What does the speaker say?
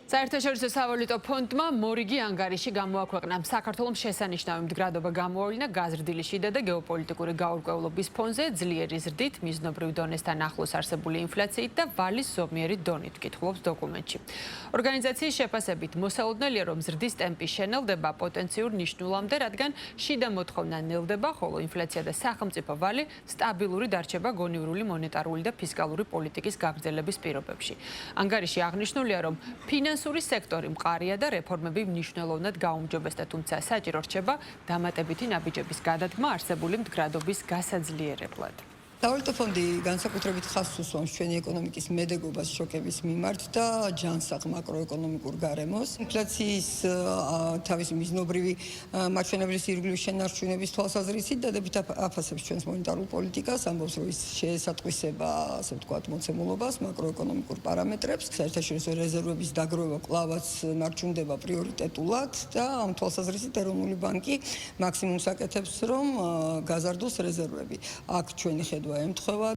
საერთაშორისო სავალუტო ფონდმა მორიგი ანგარიში გამოაქვეყნა. საქართველოს შესანიშნავი მდგრადობა გამოავლინა გაზრდილი შიდა და გეოპოლიტიკური გაურკვევლობის ფონზე, ძლიერი ზრდით, მიზნობრივ დონესთან ახლოს არსებული ინფლაციით და ვალის ზომიერი დონით, კითხულობს დოკუმენტში. ორგანიზაციის შეფასებით მოსალოდნელია, რომ ზრდის ტემპი შენელდება პოტენციურ ნიშნულამდე, რადგან შიდა მოთხოვნა ნელდება, ხოლო ინფლაცია და სახელმწიფო ვალი სტაბილური დარჩება გონივრული მონეტარული და ფისკალური პოლიტიკის გაგრძელების პირობებში. ანგარიში აღნიშნულია, რომ ფინანსური სექტორი მყარია და რეფორმები მნიშვნელოვნად გაუმჯობესდა, თუმცა საჭირო რჩება დამატებითი ნაბიჯების გადადგმა არსებული მდგრადობის გასაძლიერებლად. სავალუტო ფონდი განსაკუთრებით ხაზს უსვამს ჩვენი ეკონომიკის მედეგობას შოკების მიმართ და ჯანსაღ მაკროეკონომიკურ გარემოს. ინფლაციის თავისი მიზნობრივი მაჩვენებლის ირგვლივ შენარჩუნების თვალსაზრისით დადებით აფასებს ჩვენს მონეტარულ პოლიტიკას, ამბობს, რომ ის შეესატყვისება, ასე ვთქვათ, მოცემულობას, მაკროეკონომიკურ პარამეტრებს. საერთაშორისო რეზერვების დაგროვა კვლავაც მარჩუნდება პრიორიტეტულად და ამ თვალსაზრისით ეროვნული ბანკი მაქსიმუმს აკეთებს, რომ გაზარდოს რეზერვები. აქ ჩვენი ხედვა ემთხვევა